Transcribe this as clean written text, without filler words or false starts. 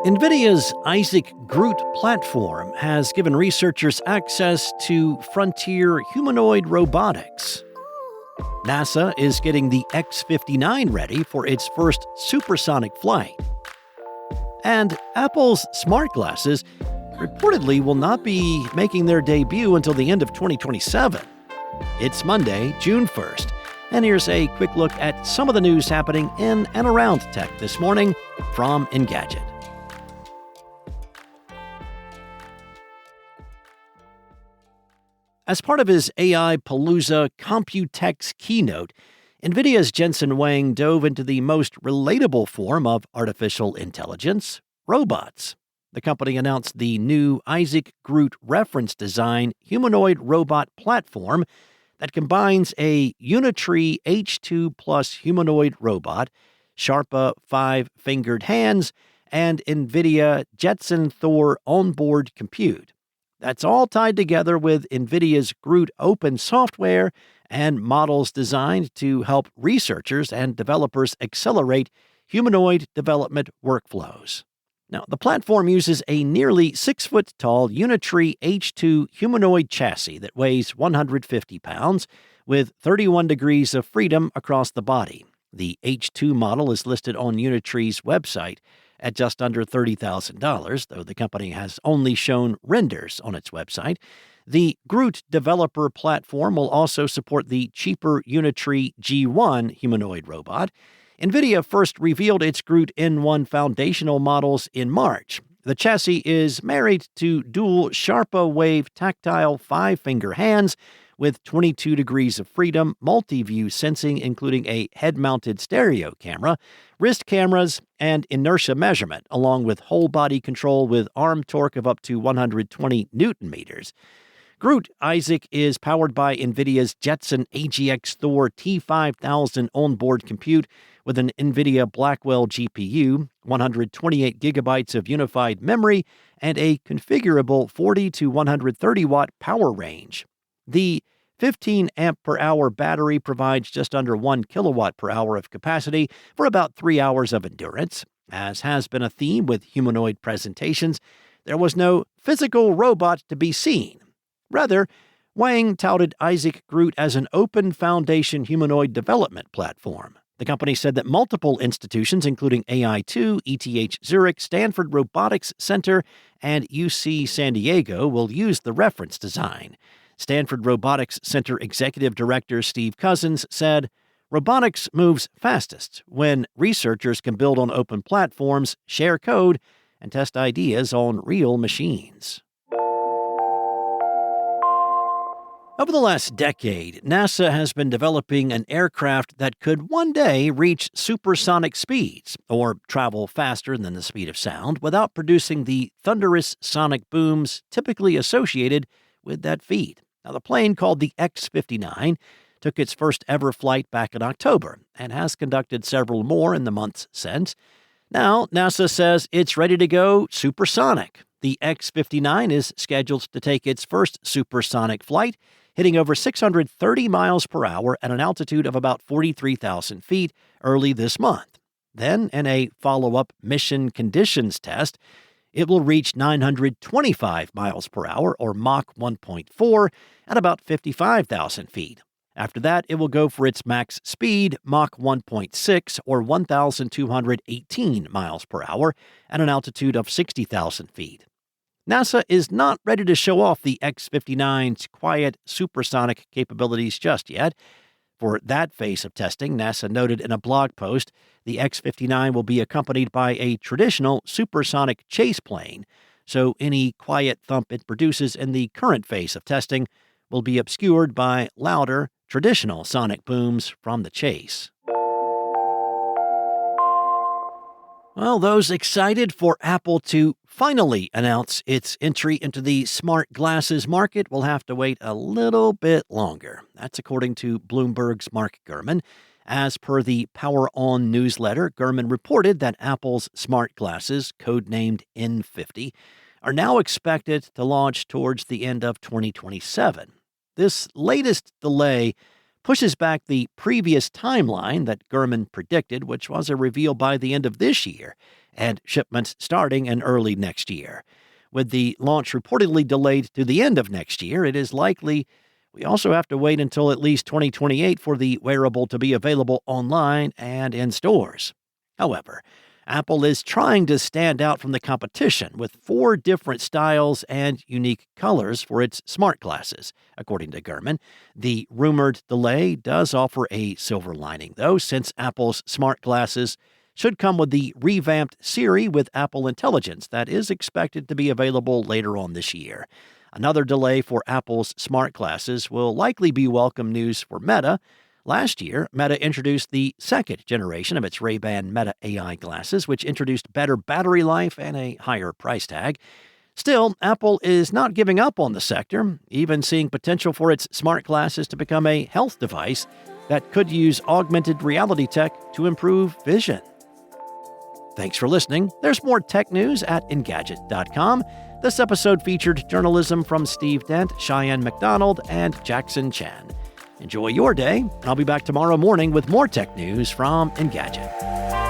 NVIDIA's Isaac Gr00t platform has given researchers access to frontier humanoid robotics. NASA is getting the X-59 ready for its first supersonic flight. And Apple's smart glasses reportedly will not be making their debut until the end of 2027. It's Monday, June 1st, and here's a quick look at some of the news happening in and around tech this morning from Engadget. As part of his AI Palooza Computex keynote, NVIDIA's Jensen Huang dove into the most relatable form of artificial intelligence, robots. The company announced the new Isaac Gr00t reference design humanoid robot platform that combines a Unitree H2 Plus humanoid robot, Sharpa 5-fingered hands, and NVIDIA Jetson Thor onboard compute. That's all tied together with NVIDIA's Gr00t open software and models designed to help researchers and developers accelerate humanoid development workflows. Now, the platform uses a nearly 6-foot-tall Unitree H2 humanoid chassis that weighs 150 pounds, with 31 degrees of freedom across the body. The H2 model is listed on Unitree's website at just under $30,000, though the company has only shown renders on its website. The Gr00t developer platform will also support the cheaper Unitree G1 humanoid robot. NVIDIA first revealed its Gr00t N1 foundational models in March. The chassis is married to dual Sharpa Wave tactile 5-finger hands with 22 degrees of freedom, multi-view sensing including a head-mounted stereo camera, wrist cameras, and inertia measurement, along with whole-body control with arm torque of up to 120 newton-meters. Gr00t Isaac is powered by NVIDIA's Jetson Thor T5000 onboard compute with an NVIDIA Blackwell GPU, 128 gigabytes of unified memory, and a configurable 40 to 130 watt power range. The 15 amp per hour battery provides just under 1 kilowatt per hour of capacity for about 3 hours of endurance. As has been a theme with humanoid presentations, there was no physical robot to be seen. Rather, Huang touted Isaac Gr00t as an open foundation humanoid development platform. The company said that multiple institutions, including AI2, ETH Zurich, Stanford Robotics Center, and UC San Diego, will use the reference design. Stanford Robotics Center Executive Director Steve Cousins said, "Robotics moves fastest when researchers can build on open platforms, share code, and test ideas on real machines." Over the last decade, NASA has been developing an aircraft that could one day reach supersonic speeds, or travel faster than the speed of sound, without producing the thunderous sonic booms typically associated with that feat. Now, the plane, called the X-59, took its first ever flight back in October and has conducted several more in the months since. Now, NASA says it's ready to go supersonic. The X-59 is scheduled to take its first supersonic flight, hitting over 630 miles per hour at an altitude of about 43,000 feet early this month. Then, in a follow-up mission conditions test, it will reach 925 miles per hour, or Mach 1.4, at about 55,000 feet. After that, it will go for its max speed, Mach 1.6, or 1,218 miles per hour, at an altitude of 60,000 feet. NASA is not ready to show off the X-59's quiet supersonic capabilities just yet. For that phase of testing, NASA noted in a blog post, the X-59 will be accompanied by a traditional supersonic chase plane, so any quiet thump it produces in the current phase of testing will be obscured by louder, traditional sonic booms from the chase. Well, those excited for Apple to finally announce its entry into the smart glasses market will have to wait a little bit longer. That's according to Bloomberg's Mark Gurman. As per the Power On newsletter, Gurman reported that Apple's smart glasses, codenamed N50, are now expected to launch towards the end of 2027. This latest delay pushes back the previous timeline that Gurman predicted, which was a reveal by the end of this year and shipments starting in early next year. With the launch reportedly delayed to the end of next year, it is likely we also have to wait until at least 2028 for the wearable to be available online and in stores. However, Apple is trying to stand out from the competition with 4 different styles and unique colors for its smart glasses, according to Gurman. The rumored delay does offer a silver lining, though, since Apple's smart glasses should come with the revamped Siri with Apple Intelligence that is expected to be available later on this year. Another delay for Apple's smart glasses will likely be welcome news for Meta. Last year, Meta introduced the second generation of its Ray-Ban Meta AI glasses, which introduced better battery life and a higher price tag. Still, Apple is not giving up on the sector, even seeing potential for its smart glasses to become a health device that could use augmented reality tech to improve vision. Thanks for listening. There's more tech news at Engadget.com. This episode featured journalism from Steve Dent, Cheyenne McDonald, and Jackson Chan. Enjoy your day, and I'll be back tomorrow morning with more tech news from Engadget.